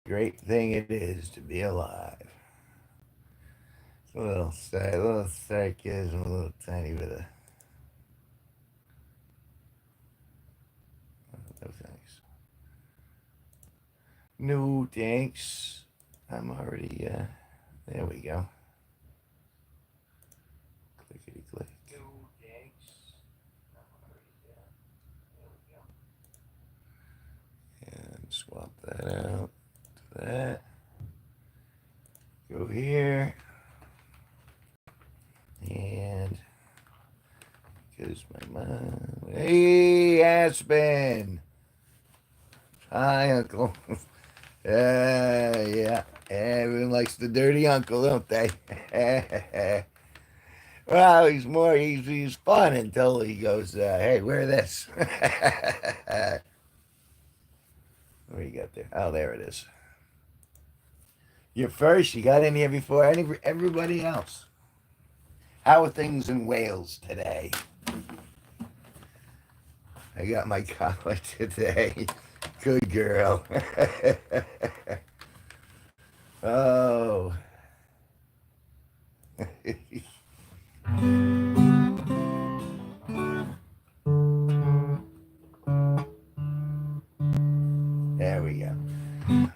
great thing it is to be alive. It's a little sarcasm, a little tiny bit of no thanks. No thanks. I'm already. There we go. Clickety click. No thanks. I'm already. There we go. And swap that out to that. Go here. And because my mom. Hey, Aspen. Hi, Uncle. Yeah. Everyone likes the dirty uncle, don't they? Well, he's fun until he goes, hey, wear this. What do you got there? Oh, there it is. You're first. You got in here before everybody else. How are things in Wales today? I got my collar today. Good girl. Oh. There we go.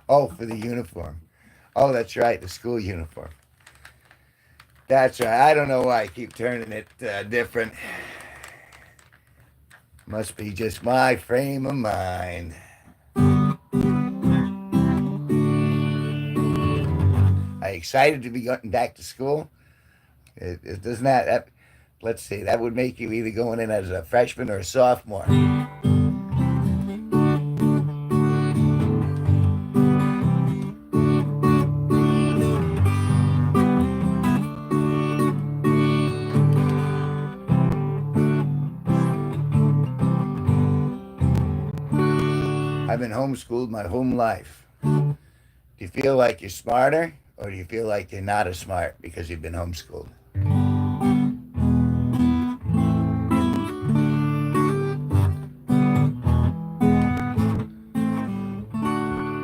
Oh, for the uniform. Oh, that's right, the school uniform. That's right. I don't know why I keep turning it different. Must be just my frame of mind. I excited to be going back to school. It doesn't that let's see, that would make you either going in as a freshman or a sophomore. I've been homeschooled my whole life. Do you feel like you're smarter, or do you feel like you're not as smart because you've been homeschooled?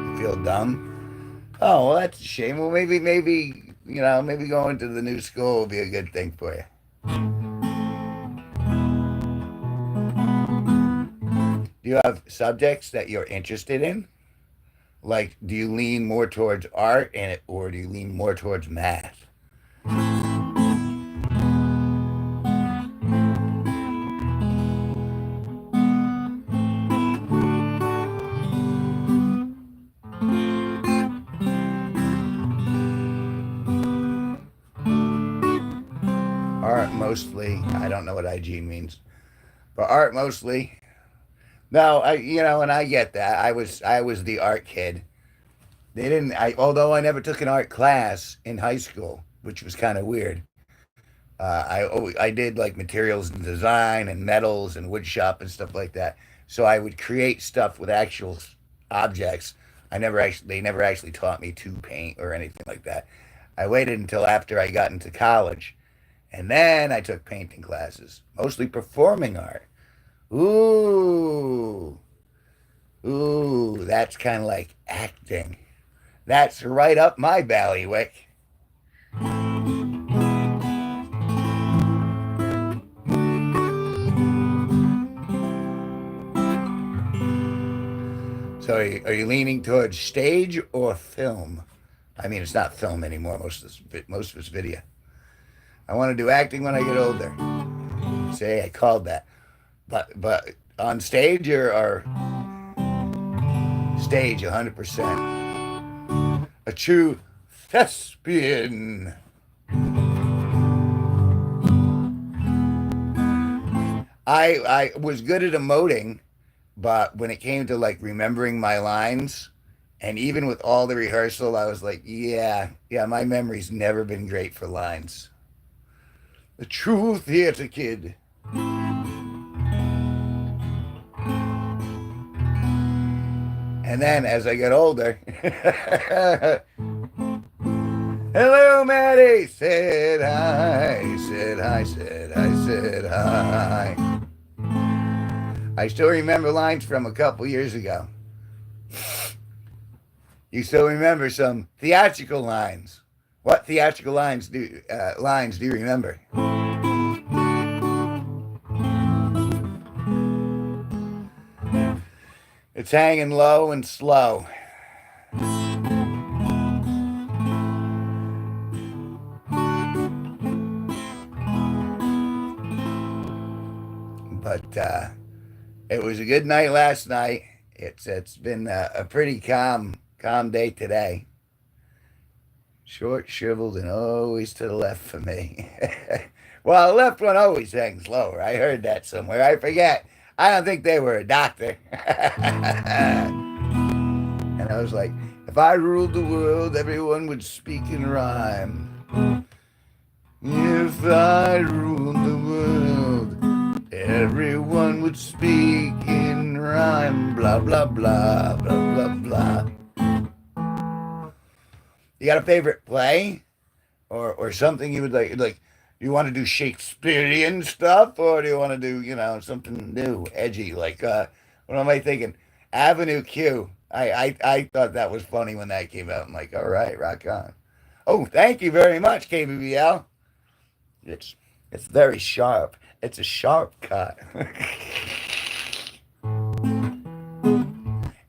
You feel dumb? Oh, well, that's a shame. Well, maybe going to the new school will be a good thing for you. Do you have subjects that you're interested in? Like, do you lean more towards art or do you lean more towards math? Art mostly. I don't know what IG means, but art mostly. No, and I get that. I was the art kid. They didn't. Although I never took an art class in high school, which was kind of weird. I did like materials and design and metals and wood shop and stuff like that. So I would create stuff with actual objects. They never actually taught me to paint or anything like that. I waited until after I got into college, and then I took painting classes, mostly performing art. Ooh, ooh, that's kind of like acting. That's right up my ballywick. So are you leaning towards stage or film? I mean, it's not film anymore. Most of it's video. I want to do acting when I get older. Say I called that, but on stage or stage 100%. A true thespian. I was good at emoting, but when it came to like remembering my lines, and even with all the rehearsal, I was like, yeah, my memory's never been great for lines. The true theater kid. And then as I get older, hello, Maddie. Said hi, said hi, said hi, said hi. I still remember lines from a couple years ago. You still remember some theatrical lines. What theatrical lines do you remember? It's hanging low and slow. But it was a good night last night. It's been a pretty calm day today. Short, shriveled, and always to the left for me. Well, the left one always hangs lower. I heard that somewhere. I forget. I don't think they were a doctor. And I was like, if I ruled the world, everyone would speak in rhyme. If I ruled the world, everyone would speak in rhyme. Blah, blah, blah, blah, blah, blah. You got a favorite play or something you would like? Do you want to do Shakespearean stuff or do you want to do, something new, edgy? Like, what am I thinking? Avenue Q. I thought that was funny when that came out. I'm like, all right, rock on. Oh, thank you very much, KBBL. It's it's very sharp. It's a sharp cut.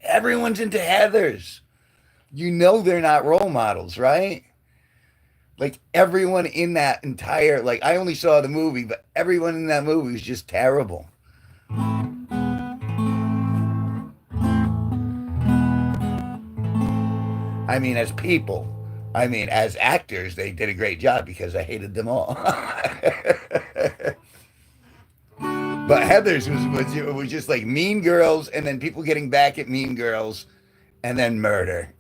Everyone's into Heathers. You know they're not role models, right? Like everyone in that entire I only saw the movie, but everyone in that movie was just terrible. I mean, as people. I mean, as actors, they did a great job because I hated them all. But Heathers was just like Mean Girls, and then people getting back at Mean Girls, and then murder.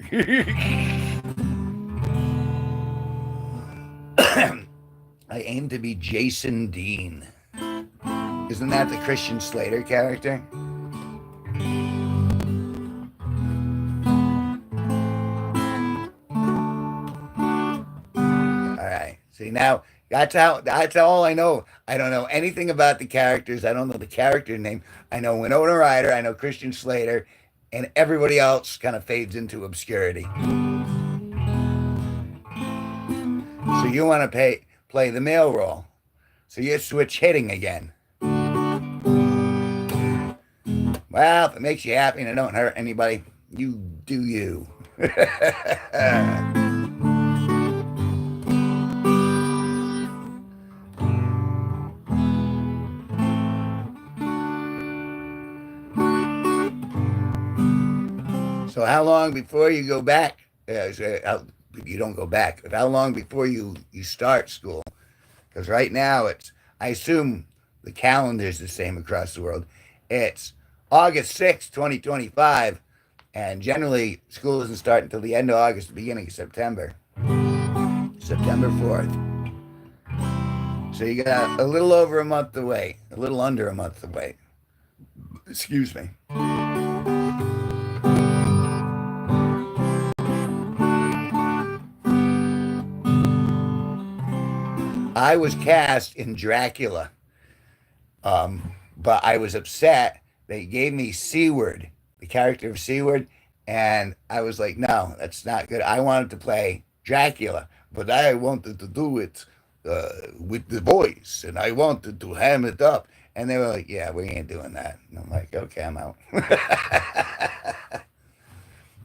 I aim to be Jason Dean. Isn't that the Christian Slater character? All right. See, now that's all I know. I don't know anything about the characters. I don't know the character name. I know Winona Ryder. I know Christian Slater, and everybody else kind of fades into obscurity. So you want to play the male role. So you switch hitting again. Well, if it makes you happy and it don't hurt anybody, you do you. So how long before you go back? You don't go back. But how long before you start school? Because right now I assume the calendar is the same across the world. It's August 6th, 2025, and generally school doesn't start until the end of August, the beginning of September. September 4th. So you got a little over a month to wait, a little under a month to wait. Excuse me. I was cast in Dracula, but I was upset. They gave me Seward, the character of Seward, and I was like, no, that's not good. I wanted to play Dracula, but I wanted to do it with the voice, and I wanted to ham it up. And they were like, yeah, we ain't doing that. And I'm like, okay, I'm out.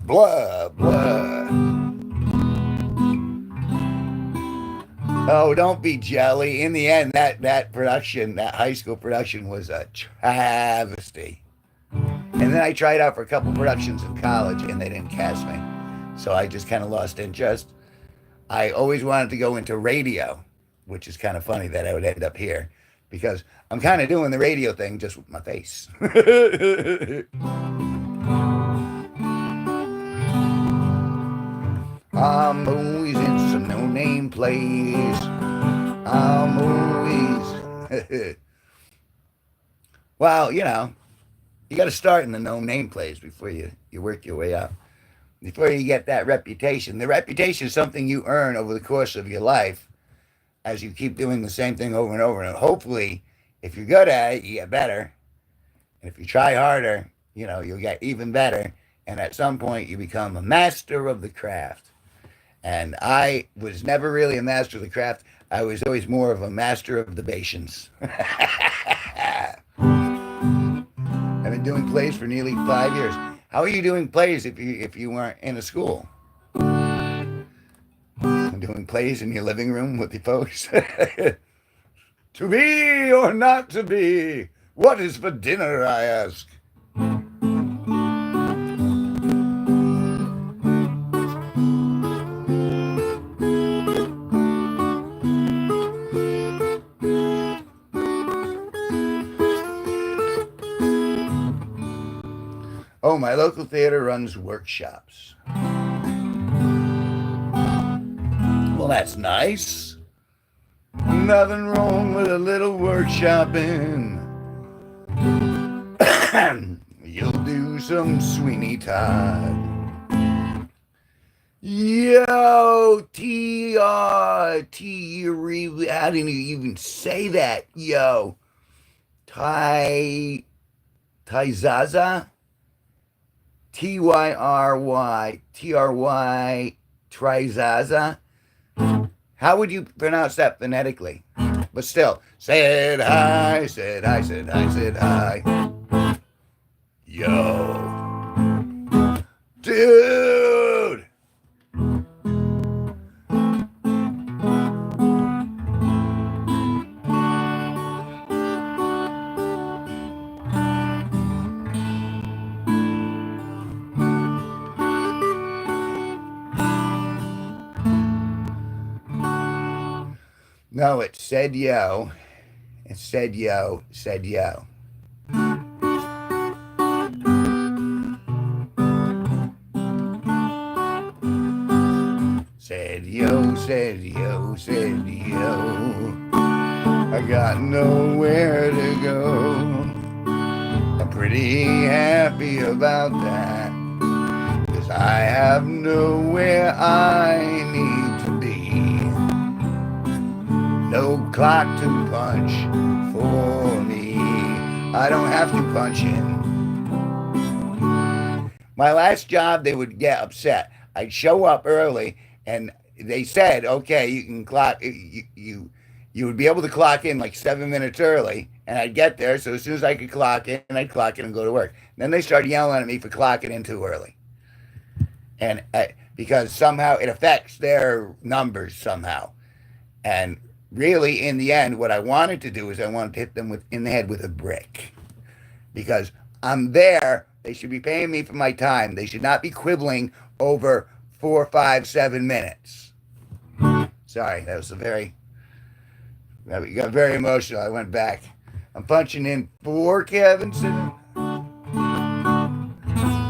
Blah, blah. Oh, don't be jelly. In the end, that production, that high school production, was a travesty. And then I tried out for a couple productions in college, and they didn't cast me. So I just kind of lost interest. I always wanted to go into radio, which is kind of funny that I would end up here, because I'm kind of doing the radio thing just with my face. I'm always in some no-name plays. I'm always... Well, you got to start in the no-name plays before you work your way up. Before you get that reputation. The reputation is something you earn over the course of your life as you keep doing the same thing over and over. And hopefully, if you're good at it, you get better. And if you try harder, you'll get even better. And at some point, you become a master of the craft. And I was never really a master of the craft. I was always more of a master of the patience. I've been doing plays for nearly 5 years. How are you doing plays if you weren't in a school? Doing plays in your living room with the folks. To be or not to be? What is for dinner, I ask? Oh, my local theater runs workshops. Well, that's nice. Nothing wrong with a little workshopping. You'll do some Sweeney Todd. Yo, T-R-T, how didn't you even say that? Yo, Tyzaza? Tyry, Trizaza. How would you pronounce that phonetically? But still, said hi, said hi, said hi, said hi. Yo. Dude. No, it said yo. It said yo, said yo. Said yo, said yo, said yo. I got nowhere to go. I'm pretty happy about that, 'cause I have nowhere I need to be. No clock to punch for me. I don't have to punch in. My last job, they would get upset. I'd show up early, and they said, "Okay, you can clock. You would be able to clock in like 7 minutes early." And I'd get there, so as soon as I could clock in, I'd clock in and go to work. Then they started yelling at me for clocking in too early, and because somehow it affects their numbers somehow. And really, in the end, what I wanted to do is I wanted to hit them in the head with a brick, because I'm there. They should be paying me for my time. They should not be quibbling over 4, 5, 7 minutes. Sorry, that was you got very emotional. I went back. I'm punching in for Kevin,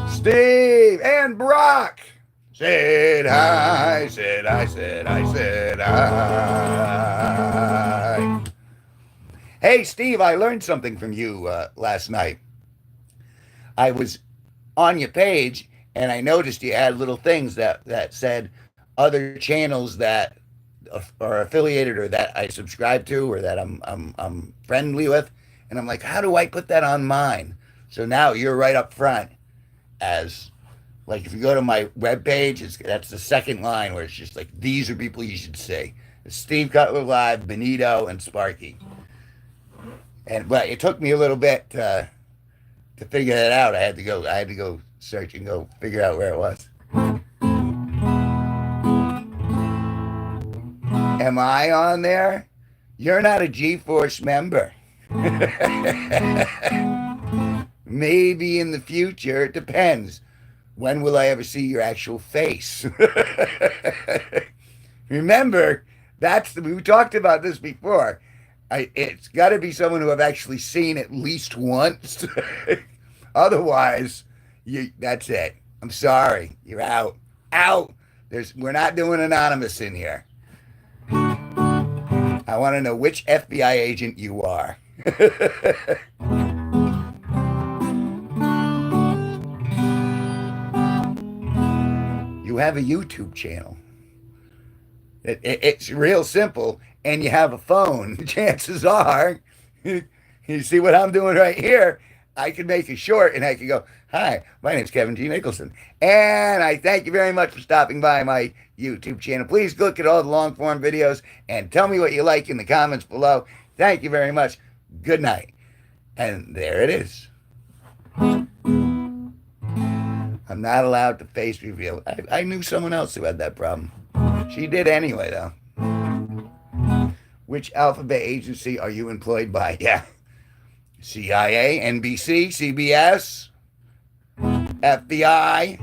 Steve, and Brock. Said hi, said hi, said hi, said hi. Hey, Steve, I learned something from you last night. I was on your page, and I noticed you had little things that said other channels that are affiliated or that I subscribe to or that I'm friendly with, and I'm like, how do I put that on mine? So now you're right up front as, like, if you go to my webpage, that's the second line where it's just like, these are people you should see. It's Steve Cutler Live, Benito, and Sparky. But it took me a little bit to figure that out. I had to go search and go figure out where it was. Am I on there? You're not a G-Force member. Maybe in the future. It depends. When will I ever see your actual face? Remember, we talked about this before. It's got to be someone who I've actually seen at least once. Otherwise, that's it. I'm sorry. You're out. Out. We're not doing anonymous in here. I want to know which FBI agent you are. You have a YouTube channel. It's real simple, and you have a phone. Chances are, you see what I'm doing right here. I could make it short and I could go, hi, my name's Kevin G Nicholson. And I thank you very much for stopping by my YouTube channel. Please look at all the long form videos and tell me what you like in the comments below. Thank you very much. Good night. And there it is. I'm not allowed to face reveal. I knew someone else who had that problem. She did anyway, though. Which alphabet agency are you employed by? Yeah. CIA, NBC, CBS, FBI,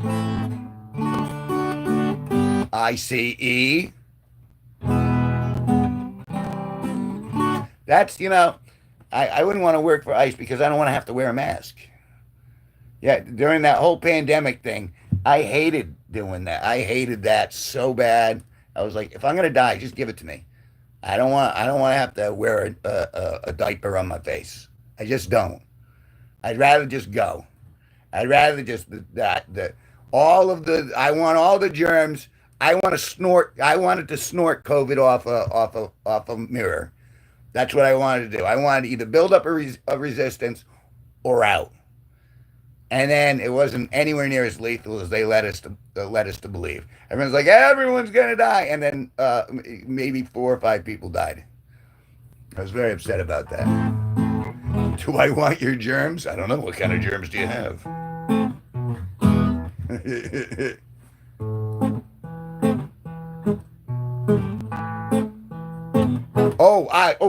ICE. That's, I wouldn't want to work for ICE because I don't want to have to wear a mask. Yeah, during that whole pandemic thing, I hated doing that. I hated that so bad. I was like, if I'm gonna die, just give it to me. I don't want to have to wear a diaper on my face. I just don't. I'd rather just go. I'd rather just all of the. I want all the germs. I want to snort. I wanted to snort COVID off a mirror. That's what I wanted to do. I wanted to either build up a resistance or out. And then it wasn't anywhere near as lethal as they led us to believe. Everyone's like, everyone's gonna die, and then maybe 4 or 5 people died. I was very upset about that. Do I want your germs? I don't know. What kind of germs do you have?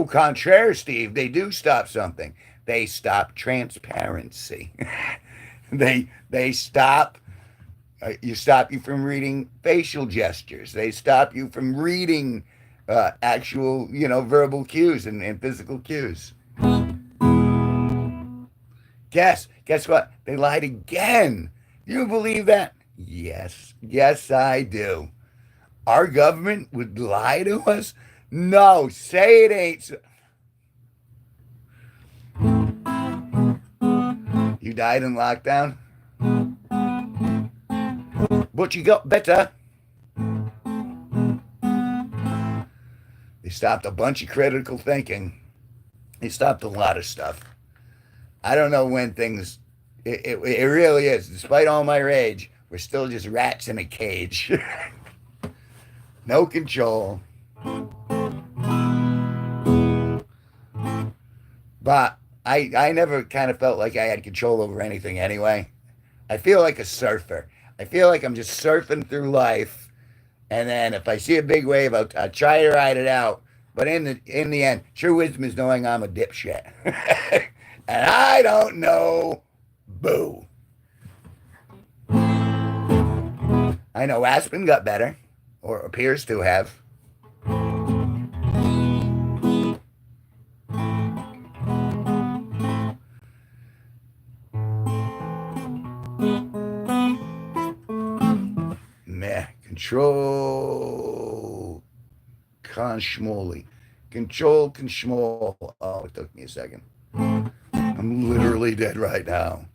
Contraire, Steve. They do stop something. They stop transparency. They stop you from reading facial gestures. They stop you from reading actual verbal cues and physical cues. Guess what? They lied again. You believe that? Yes, I do. Our government would lie to us? No, say it ain't so. You died in lockdown? But you got better. They stopped a bunch of critical thinking. They stopped a lot of stuff. I don't know when things... It really is. Despite all my rage, we're still just rats in a cage. No control. But I never kind of felt like I had control over anything anyway. I feel like a surfer. I feel like I'm just surfing through life, and then if I see a big wave, I'll try to ride it out. But in the end, true wisdom is knowing I'm a dipshit, and I don't know. Boo. I know Aspen got better, or appears to have. Control Conschmolly. Control Conschmol. Oh, it took me a second. I'm literally dead right now.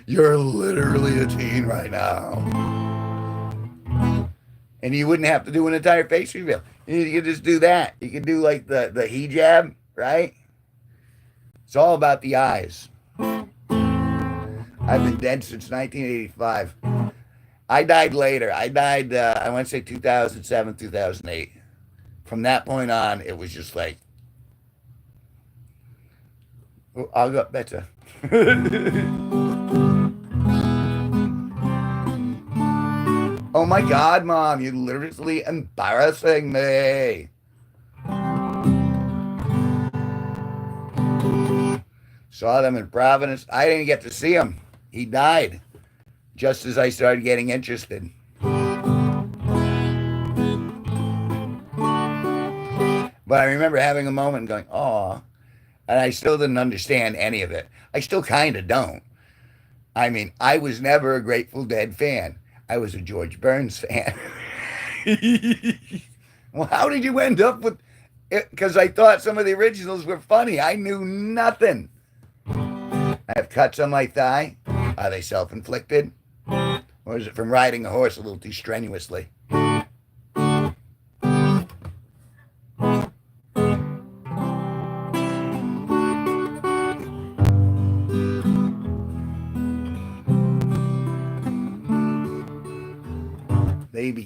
You're literally a teen right now. And you wouldn't have to do an entire face reveal. You could just do that. You could do like the hijab, right? It's all about the eyes. I've been dead since 1985. I died later. I died, I want to say 2007, 2008. From that point on, it was just like, oh, I got better. Oh my God, Mom, you're literally embarrassing me. Saw them in Providence. I didn't get to see him. He died just as I started getting interested. But I remember having a moment and going, "Aw," and I still didn't understand any of it. I still kind of don't. I mean, I was never a Grateful Dead fan. I was a George Burns fan. Well, how did you end up with it? Because I thought some of the originals were funny. I knew nothing. I have cuts on my thigh. Are they self-inflicted? Or is it from riding a horse a little too strenuously?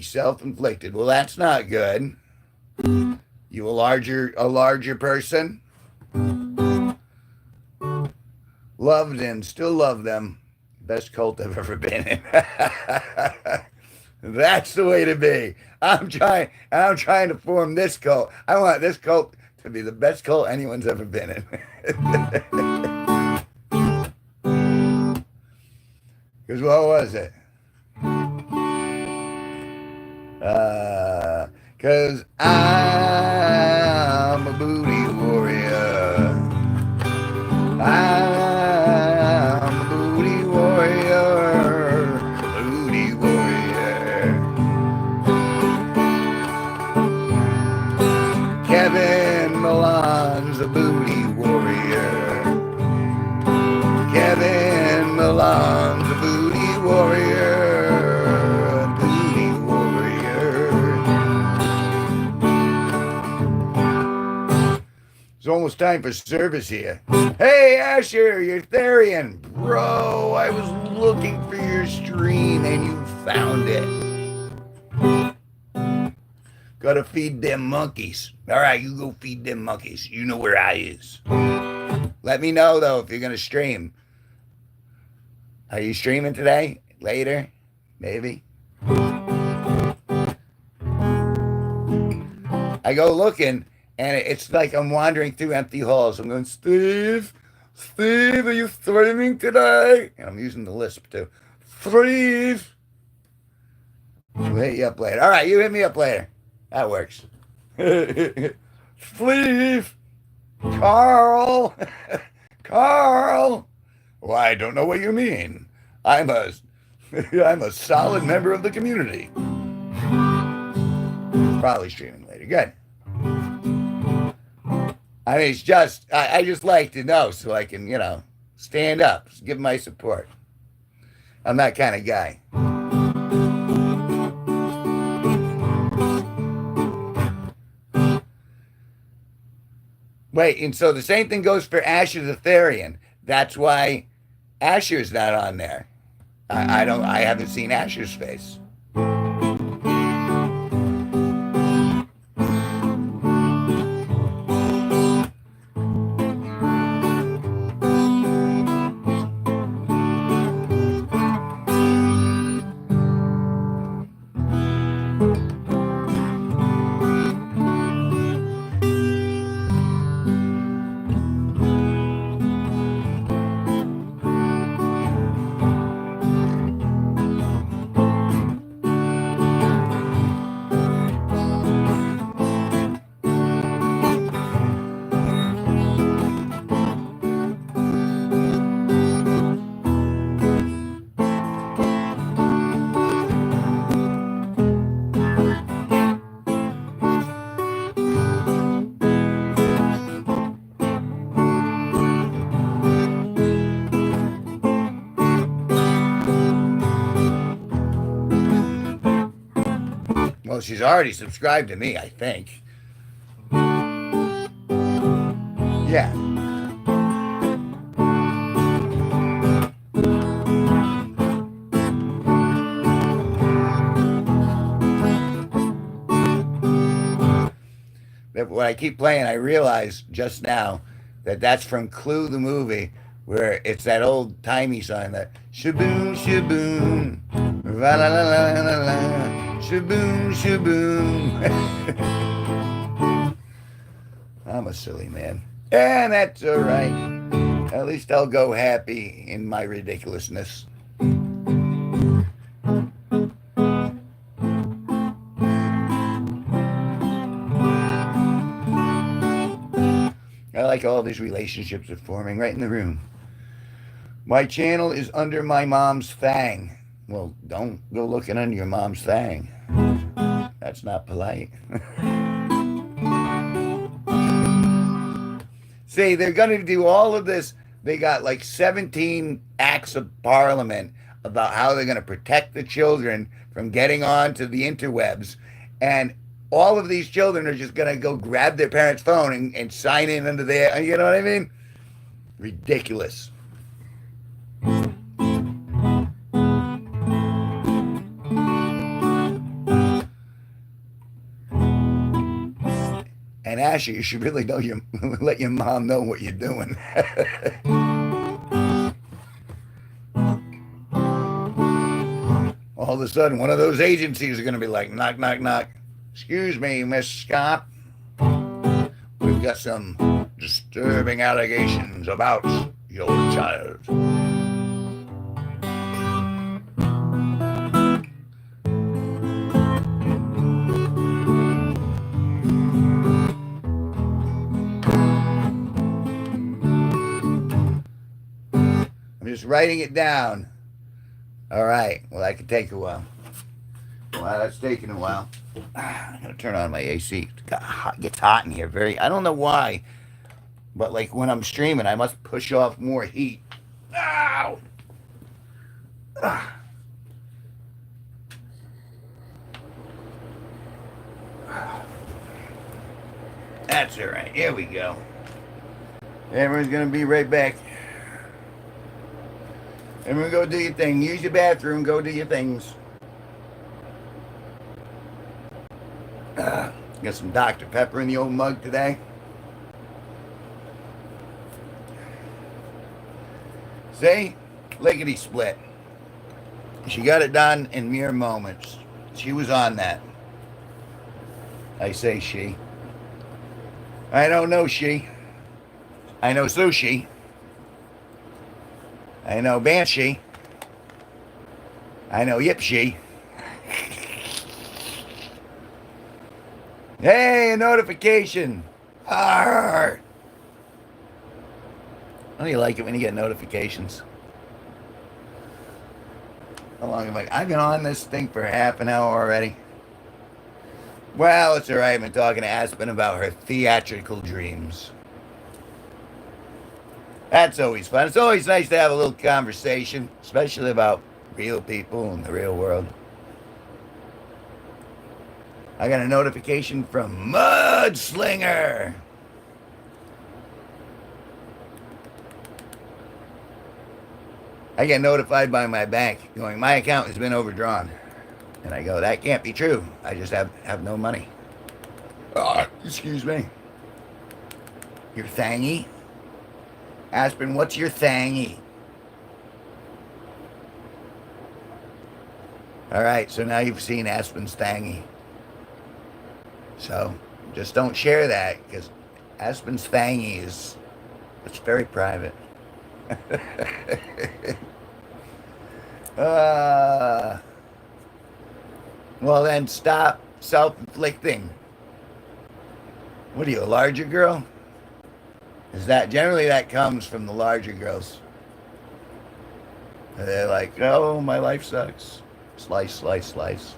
be self-inflicted. Well, that's not good. You a larger person? Loved and still love them. Best cult I've ever been in. That's the way to be. I'm trying to form this cult. I want this cult to be the best cult anyone's ever been in. Because what was it? Because I'm a booty warrior. I'm a booty warrior. Booty warrior. Kevin Milan's a booty warrior. Kevin Milan's a booty warrior. Booty warrior. It's almost time for service here. Hey, Asher, you're Therian. Bro, I was looking for your stream and you found it. Gotta feed them monkeys. All right, you go feed them monkeys. You know where I is. Let me know, though, if you're going to stream. Are you streaming today? Later? Maybe? I go looking, and it's like I'm wandering through empty halls. I'm going, Steve, are you streaming today? And I'm using the lisp, too. Steve. We'll hit you up later. All right, you hit me up later. That works. Steve. Carl. Carl. Well, I don't know what you mean. I'm a solid member of the community. Probably streaming later. Good. I mean, it's just, I just like to know so I can, stand up, give my support. I'm that kind of guy. Wait, and so the same thing goes for Asher the Therian. That's why Asher's not on there. I haven't seen Asher's face. Well, she's already subscribed to me, I think. Yeah. When I keep playing, I realize just now that that's from Clue the movie, where it's that old timey song that shaboom shaboom, la la la la la la, shaboom shaboom. I'm a silly man, and that's all right. At least I'll go happy in my ridiculousness. I like all these relationships are forming right in the room. My channel is under my mom's thang. Well, don't go looking under your mom's thang. That's not polite. See, they're going to do all of this. They got like 17 acts of parliament about how they're going to protect the children from getting on to the interwebs. And all of these children are just going to go grab their parents' phone and sign in under their, you know what I mean? Ridiculous. And Asher, you should really know your let your mom know what you're doing. All of a sudden, one of those agencies are going to be like, knock, knock, knock. Excuse me, Miss Scott. We've got some disturbing allegations about your child. I'm just writing it down. All right. Well, that could take a while. Well, that's taking a while. I'm gonna turn on my AC. It gets hot in here. I don't know why, but like when I'm streaming, I must push off more heat. Ow! That's all right. Here we go. Everyone's gonna be right back. Everyone, go do your thing. Use your bathroom. Go do your things. Got some Dr. Pepper in the old mug today. See? Lickety split. She got it done in mere moments. She was on that. I say she. I don't know she. I know sushi. I know banshee. I know yipshy. Hey, a notification. Arr. How do you like it when you get notifications? How long have I've been on this thing for half an hour already. Well, it's all right. I've been talking to Aspen about her theatrical dreams. That's always fun. It's always nice to have a little conversation, especially about real people in the real world. I got a notification from Mudslinger. I get notified by my bank going, my account has been overdrawn. And I go, that can't be true. I just have no money. Oh, excuse me. Your thingy? Aspen, what's your thingy? All right, so now you've seen Aspen's thingy. So just don't share that because Aspen's thingy it's very private. Well then stop self-inflicting. What are you, a larger girl? Is that generally that comes from the larger girls? They're like, oh, my life sucks. Slice, slice, slice.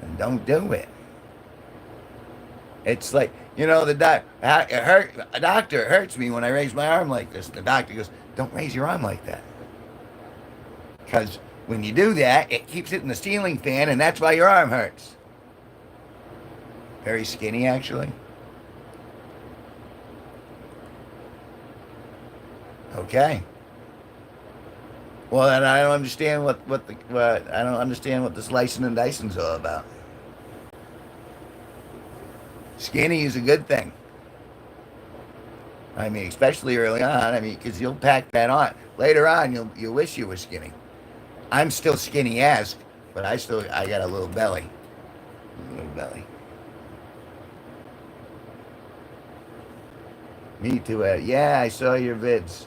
And don't do it. It's like, the doctor, it hurts me when I raise my arm like this. The doctor goes, don't raise your arm like that. Because when you do that, it keeps hitting the ceiling fan, and that's why your arm hurts. Very skinny, actually. Okay. Well, then I don't understand what I don't understand what the slicing and dicing's all about. Skinny is a good thing. I mean, especially early on. I mean, because you'll pack that on. Later on, you'll wish you were skinny. I'm still skinny as, but I got a little belly. A little belly. Me too, Ed. Yeah, I saw your vids.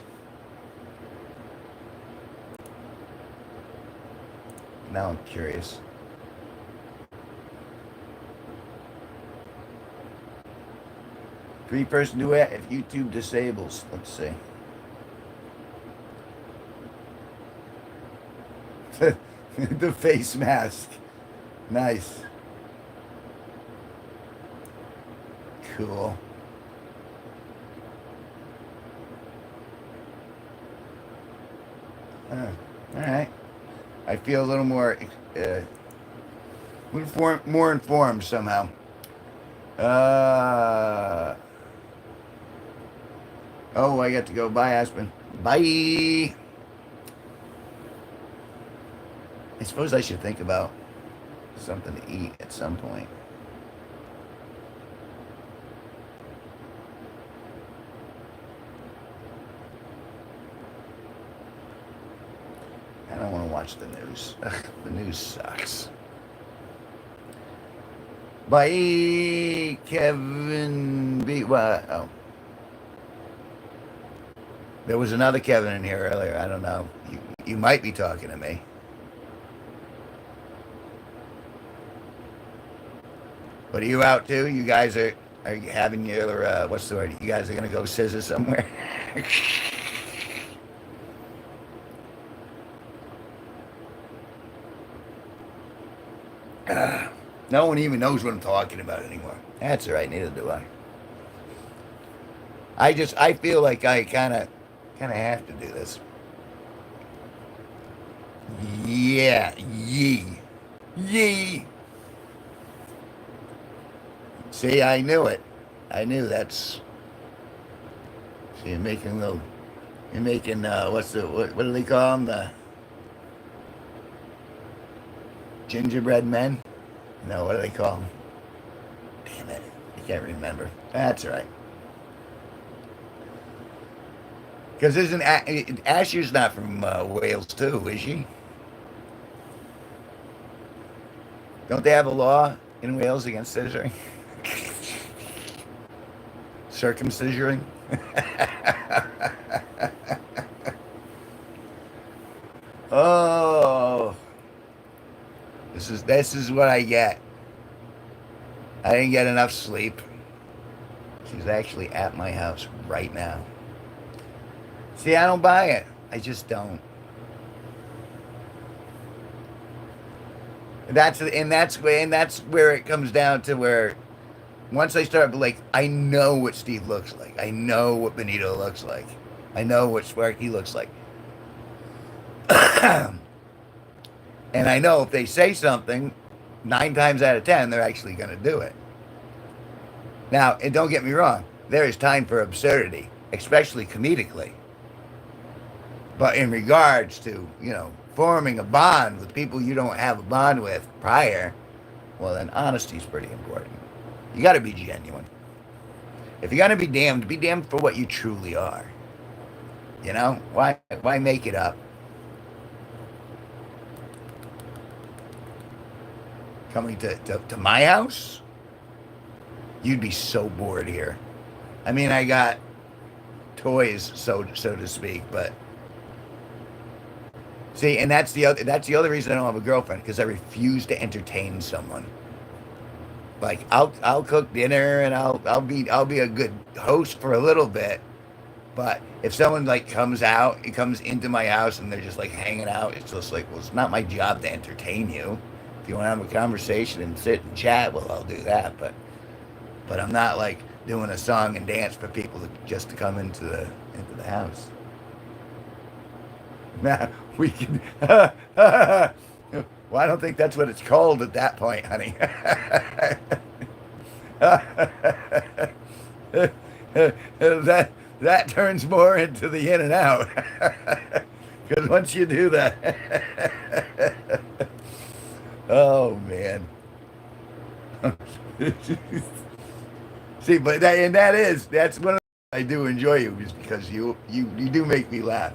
Now I'm curious. Three-person duet if YouTube disables. Let's see. The face mask. Nice. Cool. All right. I feel a little more informed somehow. Oh, I got to go. Bye, Aspen. Bye. I suppose I should think about something to eat at some point. watch the news. Ugh, the news sucks. Bye, Kevin B. What? Oh, there was another Kevin in here earlier. I don't know. You might be talking to me. But are you out too? You guys are you having your what's the word? You guys are gonna go scissor somewhere? No one even knows what I'm talking about anymore. That's all right. Neither do I. I feel like I kind of have to do this. Yeah, yee. See, I knew it. I knew that's. See, you're making little. You're making what do they call them? The gingerbread men? No, what do they call them? Damn it, I can't remember. That's all right. Because isn't Asher's not from Wales too, is she? Don't they have a law in Wales against scissoring? Circumcisoring? Oh, this is what I get. I didn't get enough sleep. She's actually at my house right now. See, I don't buy it. I just don't. That's where it comes down to where once I start like I know what Steve looks like. I know what Benito looks like. I know what Sparky looks like. And I know if they say something, 9 times out of 10, they're actually going to do it. Now, and don't get me wrong, there is time for absurdity, especially comedically. But in regards to, forming a bond with people you don't have a bond with prior, well, then honesty is pretty important. You got to be genuine. If you're going to be damned for what you truly are. Why make it up? Coming to my house, you'd be so bored here. I mean, I got toys, so to speak, but see, and that's the other reason I don't have a girlfriend because I refuse to entertain someone. Like I'll cook dinner and I'll be a good host for a little bit, but if someone like comes into my house and they're just like hanging out, it's just like, well, it's not my job to entertain you. If you want to have a conversation and sit and chat, well, I'll do that. But I'm not like doing a song and dance for people just to come into the house. Now we can. Well, I don't think that's what it's called at that point, honey. that turns more into the in and out. Because once you do that. Oh man. See, but that's one of the I do enjoy you is because you do make me laugh.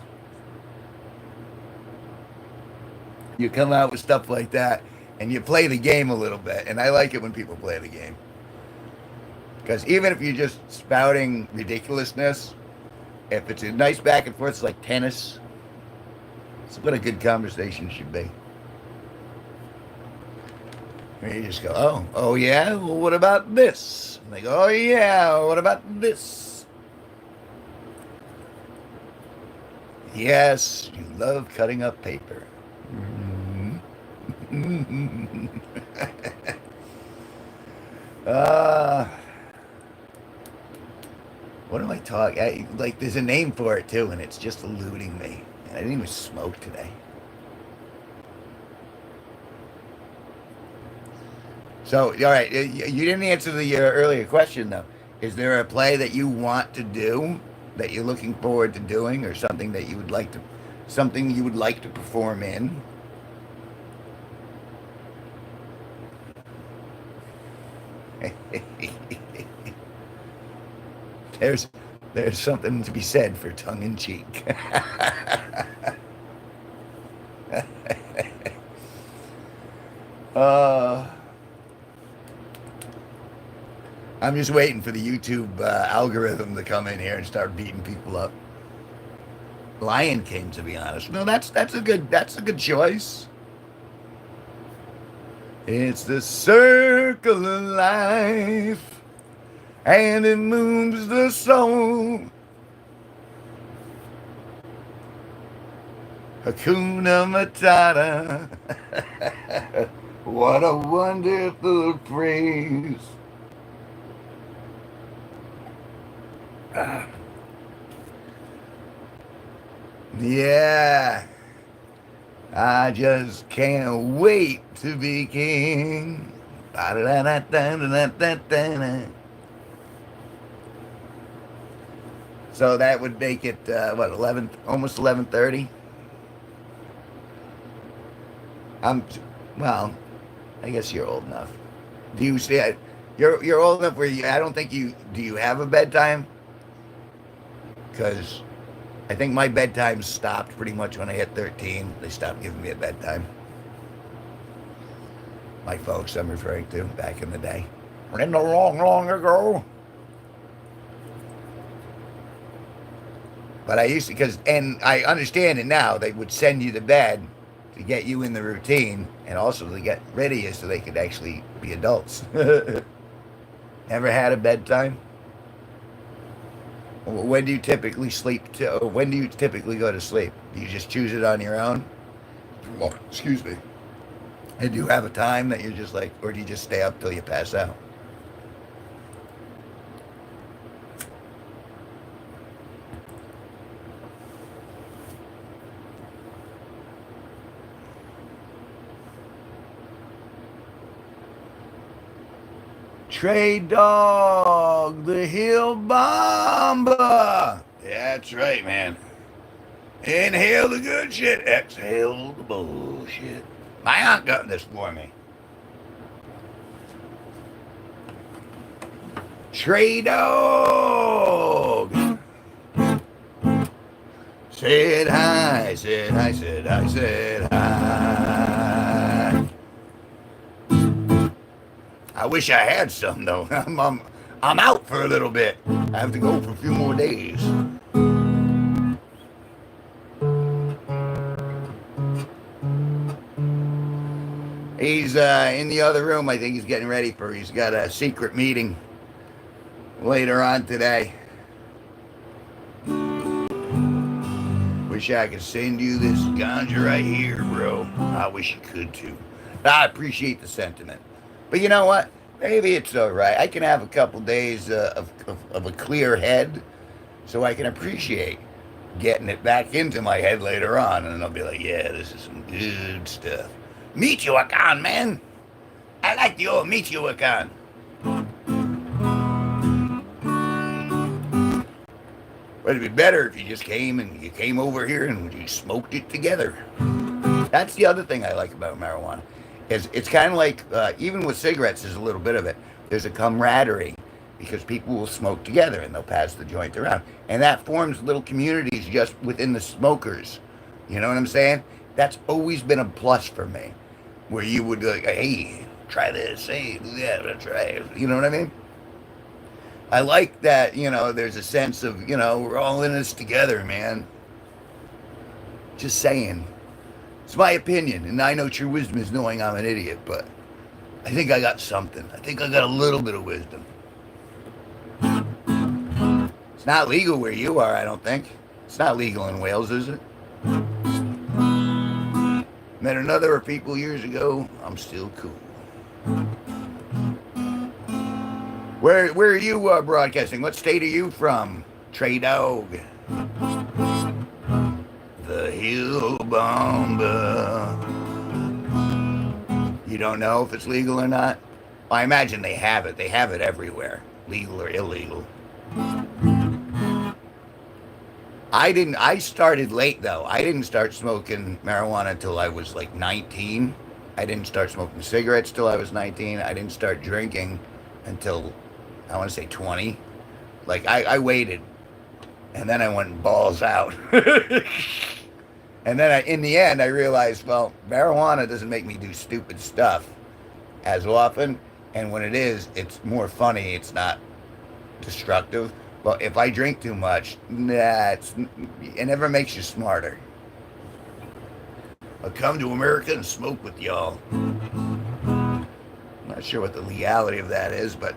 You come out with stuff like that and you play the game a little bit, and I like it when people play the game. Because even if you're just spouting ridiculousness, if it's a nice back and forth, it's like tennis. It's what a good conversation should be. And you just go, oh yeah, well, what about this? And they go, oh yeah, what about this? Yes, you love cutting up paper. What am I talking? Like, there's a name for it too, and it's just eluding me. And I didn't even smoke today. So, all right, you didn't answer the earlier question though. Is there a play that you want to do that you're looking forward to doing, or something that you would like to perform in? there's something to be said for tongue in cheek. Uh, I'm just waiting for the YouTube algorithm to come in here and start beating people up. Lion King, to be honest. No, that's a good choice. It's the circle of life, and it moves the soul. Hakuna Matata. What a wonderful phrase. Yeah, I just can't wait to be king. Ba-da-da-da-da-da-da-da. So that would make it what 11, almost 11:30. I'm well. I guess you're old enough. Do you say you're old enough where you? I don't think you do. You have a bedtime? Because I think my bedtime stopped pretty much when I hit 13. They stopped giving me a bedtime. My folks, I'm referring to back in the day. In the long, long ago. But I used to, and I understand it now. They would send you to bed to get you in the routine and also to get rid of you so they could actually be adults. Ever had a bedtime? When do you typically sleep? When do you typically go to sleep? Do you just choose it on your own? Oh, excuse me. And do you have a time that you're just like, or do you just stay up till you pass out? Trey Dog, the Hill Bomber. That's right, man. Inhale the good shit, exhale the bullshit. My aunt got this for me. Trey Dog. Said hi, said hi, said hi, said hi. I wish I had some though. I'm out for a little bit. I have to go for a few more days. He's in the other room. I think he's getting ready for. He's got a secret meeting later on today. Wish I could send you this ganja right here, bro. I wish you could too. I appreciate the sentiment. But you know what? Maybe it's all right. I can have a couple days of a clear head so I can appreciate getting it back into my head later on. And I'll be like, yeah, this is some good stuff. Michoacan, man. I like the old Michoacan. But it'd be better if you just came and you came over here and you smoked it together. That's the other thing I like about marijuana. Is it's kind of like even with cigarettes, there's a little bit of it. There's a camaraderie because people will smoke together and they'll pass the joint around, and that forms little communities just within the smokers. You know what I'm saying? That's always been a plus for me, where you would be like, hey, try this, hey, do that, try it. You know what I mean? I like that, there's a sense of, we're all in this together, man. Just saying. It's my opinion, and I know true wisdom is knowing I'm an idiot, but I think I got something. I think I got a little bit of wisdom. It's not legal where you are, I don't think. It's not legal in Wales, is it? Met another people years ago. I'm still cool. Where are you broadcasting? What state are you from? Trey Dog. The Hill Bomber. You don't know if it's legal or not? Well, I imagine they have it. They have it everywhere, legal or illegal. I started late though. I didn't start smoking marijuana until I was like 19. I didn't start smoking cigarettes till I was 19. I didn't start drinking until I want to say 20. Like I waited, and then I went balls out. And then in the end, I realized, well, marijuana doesn't make me do stupid stuff. as often. And when it is, it's more funny. It's not destructive. But if I drink too much, it never makes you smarter. I'll come to America and smoke with y'all. I'm not sure what the legality of that is, but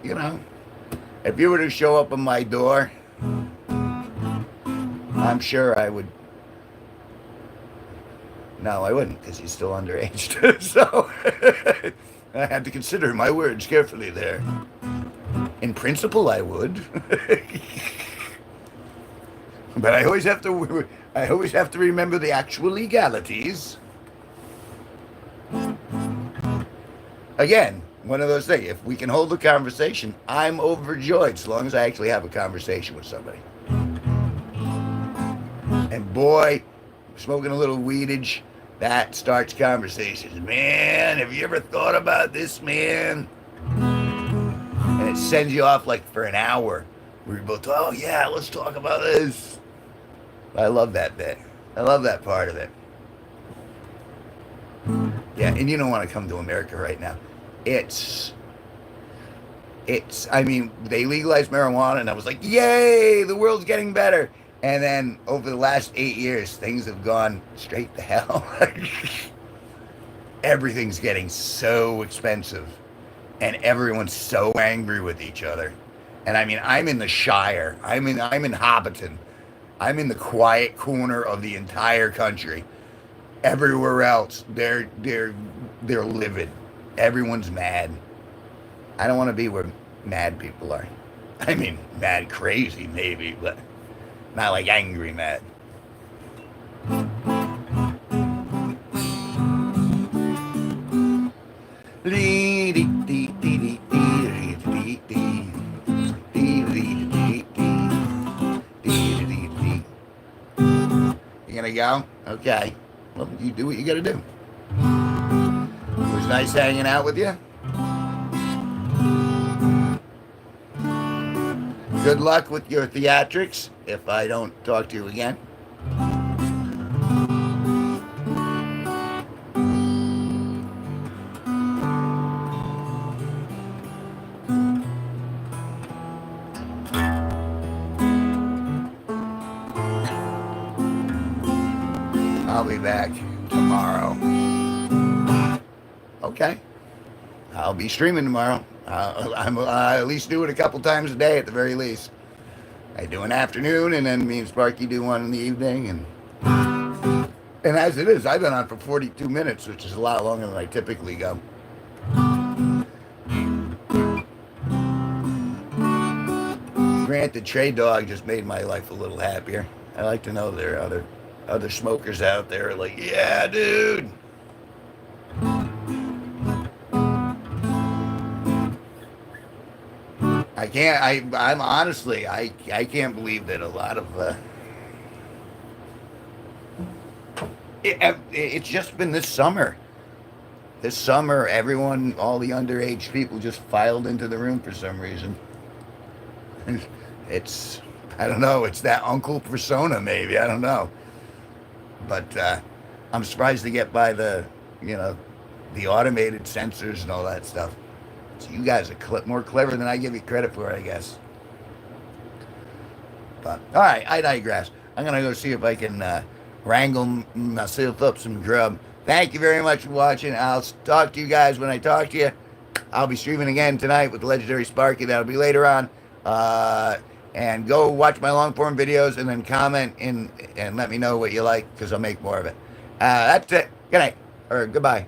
if you were to show up on my door, I'm sure I would. No, I wouldn't, because he's still underage. So I had to consider my words carefully there. In principle, I would, but I always have to. I always have to remember the actual legalities. Again, one of those things. If we can hold a conversation, I'm overjoyed, as long as I actually have a conversation with somebody. And boy, smoking a little weedage, that starts conversations. Man, have you ever thought about this, man? And it sends you off like for an hour. Where you're both, oh yeah, let's talk about this. I love that bit. I love that part of it. Yeah, and you don't want to come to America right now. I mean, they legalized marijuana, and I was like, yay, the world's getting better. And then over the last 8 years, things have gone straight to hell. Everything's getting so expensive, and everyone's so angry with each other. And I mean, I'm in the Shire. I'm in Hobbiton. I'm in the quiet corner of the entire country. Everywhere else, they're livid. Everyone's mad. I don't want to be where mad people are. I mean, mad crazy maybe, but not like angry mad. You gonna go? Okay. Well, you do what you gotta do. It was nice hanging out with you. Good luck with your theatrics if I don't talk to you again. I'll be back tomorrow. Okay. I'll be streaming tomorrow. I at least do it a couple times a day at the very least. I do an afternoon, and then me and Sparky do one in the evening, and as it is, I've been on for 42 minutes, which is a lot longer than I typically go. Granted, Trey Dog just made my life a little happier. I like to know there are other smokers out there like, yeah, dude. I'm honestly, I can't believe that a lot of, it's just been this summer. This summer, everyone, all the underage people just filed into the room for some reason. It's, I don't know, it's that uncle persona maybe, I don't know. But I'm surprised to get by the automated sensors and all that stuff. So you guys are more clever than I give you credit for, I guess. But, all right, I digress. I'm going to go see if I can wrangle myself up some grub. Thank you very much for watching. I'll talk to you guys when I talk to you. I'll be streaming again tonight with the legendary Sparky. That'll be later on. And go watch my long-form videos and then comment and let me know what you like, because I'll make more of it. That's it. Good night, or goodbye.